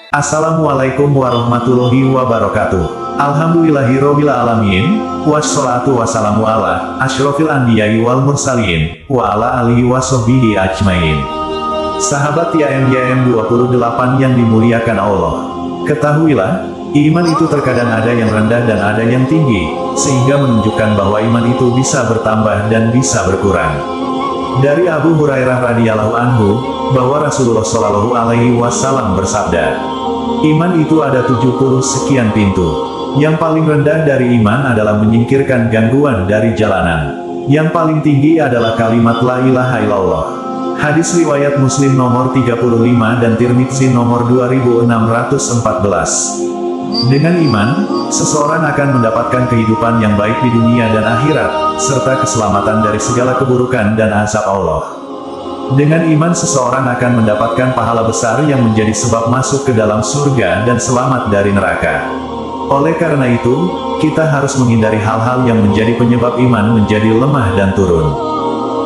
Assalamualaikum warahmatullahi wabarakatuh. Alhamdulillahirobbil alamin. Wassalatu wassalamu ala asyrofil anbiya'i wal mursalin wa ala alihi washabbihi ajmain. Sahabat YM 28 yang dimuliakan Allah, ketahuilah, iman itu terkadang ada yang rendah dan ada yang tinggi, sehingga menunjukkan bahwa iman itu bisa bertambah dan bisa berkurang. Dari Abu Hurairah radhiyallahu anhu, bahwa Rasulullah Shallallahu alaihi wasallam bersabda, iman itu ada 70 sekian pintu. Yang paling rendah dari iman adalah menyingkirkan gangguan dari jalanan. Yang paling tinggi adalah kalimat la ilaha illallah. Hadis riwayat Muslim nomor 35 dan Tirmidzi nomor 2614. Dengan iman, seseorang akan mendapatkan kehidupan yang baik di dunia dan akhirat, serta keselamatan dari segala keburukan dan azab Allah. Dengan iman seseorang akan mendapatkan pahala besar yang menjadi sebab masuk ke dalam surga dan selamat dari neraka. Oleh karena itu, kita harus menghindari hal-hal yang menjadi penyebab iman menjadi lemah dan turun.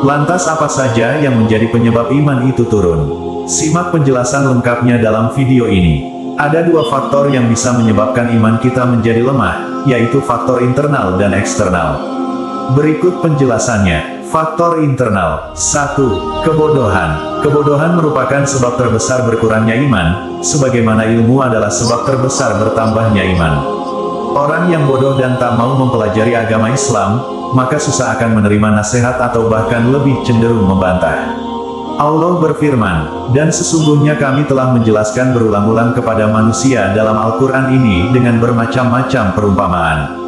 Lantas apa saja yang menjadi penyebab iman itu turun? Simak penjelasan lengkapnya dalam video ini. Ada dua faktor yang bisa menyebabkan iman kita menjadi lemah, yaitu faktor internal dan eksternal. Berikut penjelasannya. Faktor internal. 1. Kebodohan. Kebodohan merupakan sebab terbesar berkurangnya iman, sebagaimana ilmu adalah sebab terbesar bertambahnya iman. Orang yang bodoh dan tak mau mempelajari agama Islam, maka susah akan menerima nasihat atau bahkan lebih cenderung membantah. Allah berfirman, dan sesungguhnya kami telah menjelaskan berulang-ulang kepada manusia dalam Al-Quran ini dengan bermacam-macam perumpamaan.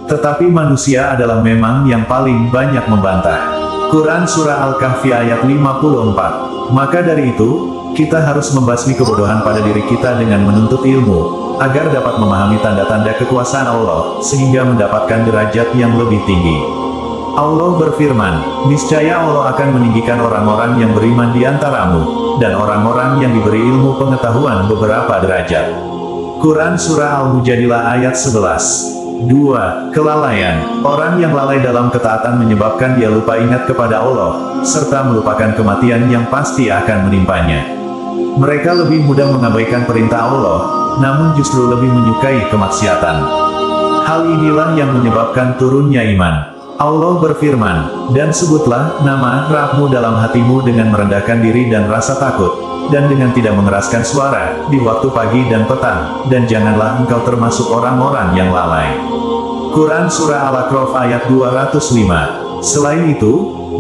Tetapi manusia adalah memang yang paling banyak membantah. Quran Surah Al-Kahfi ayat 54. Maka dari itu, kita harus membasmi kebodohan pada diri kita dengan menuntut ilmu, agar dapat memahami tanda-tanda kekuasaan Allah, sehingga mendapatkan derajat yang lebih tinggi. Allah berfirman, niscaya Allah akan meninggikan orang-orang yang beriman di antaramu, dan orang-orang yang diberi ilmu pengetahuan beberapa derajat. Quran Surah Al-Mujadilah ayat 11. 2. Kelalaian. Orang yang lalai dalam ketaatan menyebabkan dia lupa ingat kepada Allah, serta melupakan kematian yang pasti akan menimpanya. Mereka lebih mudah mengabaikan perintah Allah, namun justru lebih menyukai kemaksiatan. Hal inilah yang menyebabkan turunnya iman. Allah berfirman, dan sebutlah nama Rabbmu dalam hatimu dengan merendahkan diri dan rasa takut, dan dengan tidak mengeraskan suara, di waktu pagi dan petang, dan janganlah engkau termasuk orang-orang yang lalai. Quran Surah Al-A'raf ayat 205. Selain itu,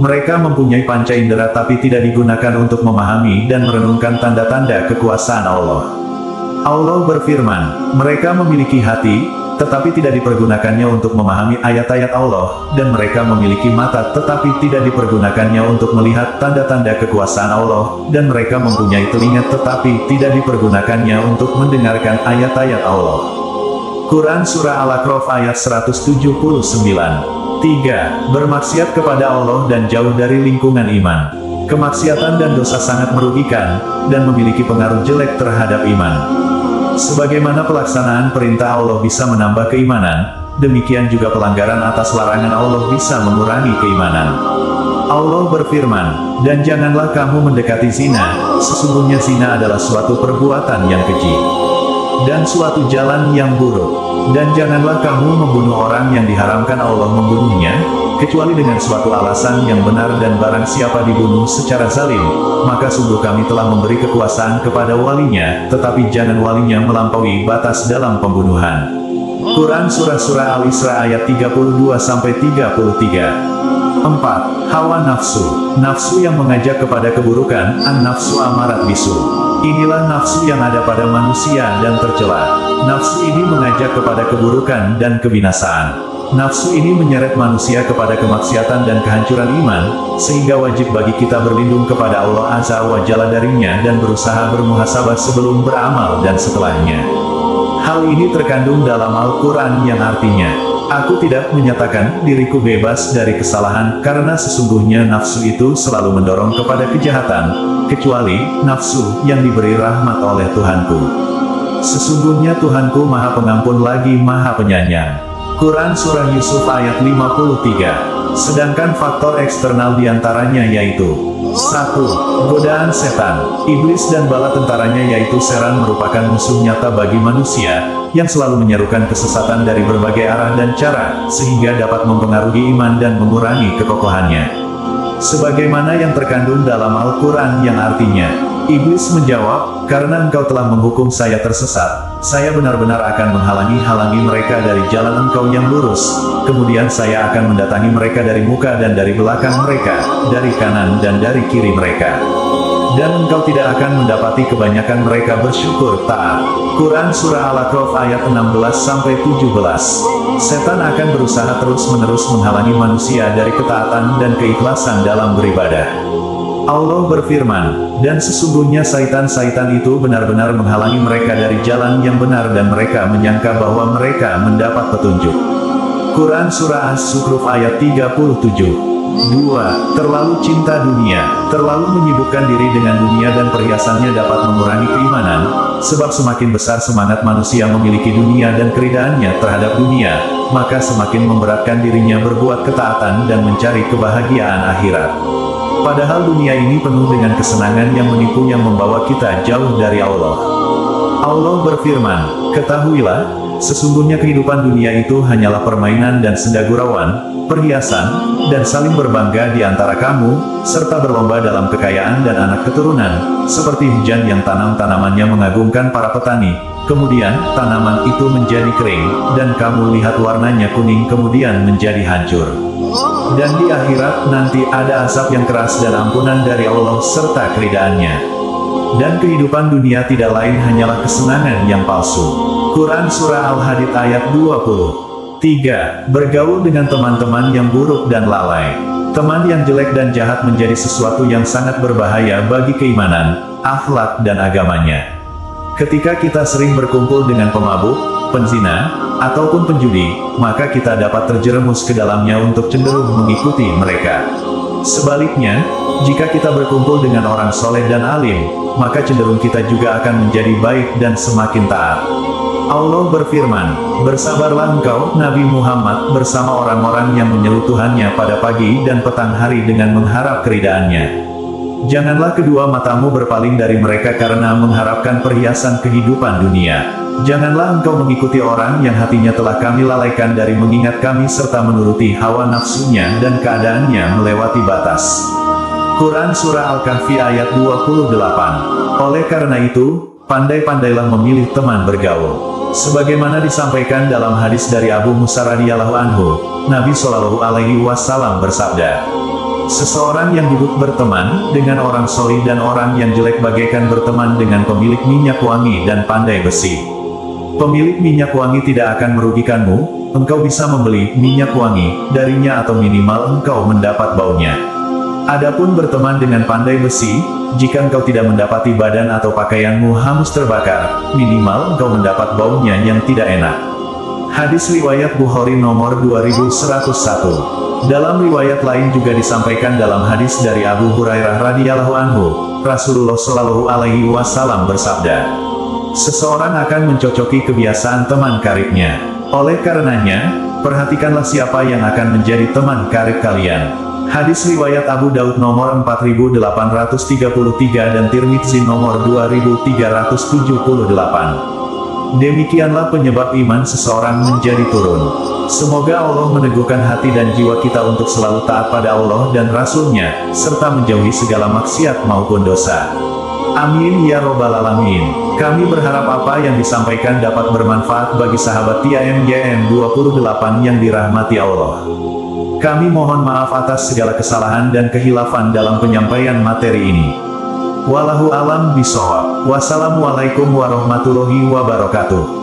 mereka mempunyai panca indera tapi tidak digunakan untuk memahami dan merenungkan tanda-tanda kekuasaan Allah. Allah berfirman, mereka memiliki hati, tetapi tidak dipergunakannya untuk memahami ayat-ayat Allah, dan mereka memiliki mata tetapi tidak dipergunakannya untuk melihat tanda-tanda kekuasaan Allah, dan mereka mempunyai telinga tetapi tidak dipergunakannya untuk mendengarkan ayat-ayat Allah. Quran Surah Al-A'raf ayat 179. 3. Bermaksiat kepada Allah dan jauh dari lingkungan iman. Kemaksiatan dan dosa sangat merugikan, dan memiliki pengaruh jelek terhadap iman. Sebagaimana pelaksanaan perintah Allah bisa menambah keimanan, demikian juga pelanggaran atas larangan Allah bisa mengurangi keimanan. Allah berfirman, dan janganlah kamu mendekati zina, sesungguhnya zina adalah suatu perbuatan yang keji, dan suatu jalan yang buruk. Dan janganlah kamu membunuh orang yang diharamkan Allah membunuhnya, kecuali dengan suatu alasan yang benar, dan barang siapa dibunuh secara zalim, maka sungguh kami telah memberi kekuasaan kepada walinya, tetapi jangan walinya melampaui batas dalam pembunuhan. Quran Surah Al-Isra ayat 32-33. 4. Hawa nafsu. Nafsu yang mengajak kepada keburukan, an-nafsu amarat bisu. Inilah nafsu yang ada pada manusia dan tercela. Nafsu ini mengajak kepada keburukan dan kebinasaan. Nafsu ini menyeret manusia kepada kemaksiatan dan kehancuran iman, sehingga wajib bagi kita berlindung kepada Allah Azza wa Jalla darinya dan berusaha bermuhasabah sebelum beramal dan setelahnya. Hal ini terkandung dalam Al-Quran yang artinya, aku tidak menyatakan diriku bebas dari kesalahan, karena sesungguhnya nafsu itu selalu mendorong kepada kejahatan, kecuali nafsu yang diberi rahmat oleh Tuhanku. Sesungguhnya Tuhanku Maha Pengampun lagi Maha Penyayang. Quran Surah Yusuf ayat 53. Sedangkan faktor eksternal diantaranya yaitu 1. Godaan setan. Iblis dan bala tentaranya yaitu setan merupakan musuh nyata bagi manusia, yang selalu menyerukan kesesatan dari berbagai arah dan cara, sehingga dapat mempengaruhi iman dan mengurangi kekokohannya. Sebagaimana yang terkandung dalam Al-Quran yang artinya, Iblis menjawab, karena engkau telah menghukum saya tersesat, saya benar-benar akan menghalangi mereka dari jalan engkau yang lurus, kemudian saya akan mendatangi mereka dari muka dan dari belakang mereka, dari kanan dan dari kiri mereka. Dan engkau tidak akan mendapati kebanyakan mereka bersyukur taat. Quran Surah Al-A'raf ayat 16-17. Setan akan berusaha terus-menerus menghalangi manusia dari ketaatan dan keikhlasan dalam beribadah. Allah berfirman, dan sesungguhnya syaitan-syaitan itu benar-benar menghalangi mereka dari jalan yang benar dan mereka menyangka bahwa mereka mendapat petunjuk. Quran Surah As-Zukhruf ayat 37. 2. Terlalu cinta dunia. Terlalu menyibukkan diri dengan dunia dan perhiasannya dapat mengurangi keimanan, sebab semakin besar semangat manusia memiliki dunia dan keridaannya terhadap dunia, maka semakin memberatkan dirinya berbuat ketaatan dan mencari kebahagiaan akhirat. Padahal dunia ini penuh dengan kesenangan yang menipu yang membawa kita jauh dari Allah. Allah berfirman, ketahuilah, sesungguhnya kehidupan dunia itu hanyalah permainan dan senda gurauan, perhiasan, dan saling berbangga di antara kamu, serta berlomba dalam kekayaan dan anak keturunan, seperti hujan yang tanamannya mengagumkan para petani, kemudian tanaman itu menjadi kering, dan kamu lihat warnanya kuning kemudian menjadi hancur. Dan di akhirat nanti ada asap yang keras dan ampunan dari Allah serta keridaannya. Dan kehidupan dunia tidak lain hanyalah kesenangan yang palsu. Quran Surah Al-Hadid ayat 20. 3. Bergaul dengan teman-teman yang buruk dan lalai. Teman yang jelek dan jahat menjadi sesuatu yang sangat berbahaya bagi keimanan, akhlak dan agamanya. Ketika kita sering berkumpul dengan pemabuk, penzina, ataupun penjudi, maka kita dapat terjerumus ke dalamnya untuk cenderung mengikuti mereka. Sebaliknya, jika kita berkumpul dengan orang soleh dan alim, maka cenderung kita juga akan menjadi baik dan semakin taat. Allah berfirman, bersabarlah engkau, Nabi Muhammad, bersama orang-orang yang menyeru Tuhannya pada pagi dan petang hari dengan mengharap keridaannya. Janganlah kedua matamu berpaling dari mereka karena mengharapkan perhiasan kehidupan dunia. Janganlah engkau mengikuti orang yang hatinya telah kami lalaikan dari mengingat kami serta menuruti hawa nafsunya dan keadaannya melewati batas. Quran Surah Al-Kahfi ayat 28. Oleh karena itu, pandai-pandailah memilih teman bergaul. Sebagaimana disampaikan dalam hadis dari Abu Musa radhiyallahu anhu, Nabi Shallallahu alaihi wasallam bersabda, seseorang yang duduk berteman dengan orang solih dan orang yang jelek bagaikan berteman dengan pemilik minyak wangi dan pandai besi. Pemilik minyak wangi tidak akan merugikanmu, engkau bisa membeli minyak wangi darinya atau minimal engkau mendapat baunya. Adapun berteman dengan pandai besi, jika engkau tidak mendapati badan atau pakaianmu hangus terbakar, minimal engkau mendapat baunya yang tidak enak. Hadis riwayat Bukhari nomor 2101. Dalam riwayat lain juga disampaikan dalam hadis dari Abu Hurairah radhiyallahu anhu, Rasulullah Shallallahu alaihi wasallam bersabda, seseorang akan mencocoki kebiasaan teman karibnya. Oleh karenanya, perhatikanlah siapa yang akan menjadi teman karib kalian. Hadis riwayat Abu Daud nomor 4833 dan Tirmidzi nomor 2378. Demikianlah penyebab iman seseorang menjadi turun. Semoga Allah meneguhkan hati dan jiwa kita untuk selalu taat pada Allah dan Rasul-Nya, serta menjauhi segala maksiat maupun dosa. Amin ya robbal alamin. Kami berharap apa yang disampaikan dapat bermanfaat bagi sahabat TIMGM 28 yang dirahmati Allah. Kami mohon maaf atas segala kesalahan dan kehilafan dalam penyampaian materi ini. Wallahu alam bishawab. Wassalamualaikum warahmatullahi wabarakatuh.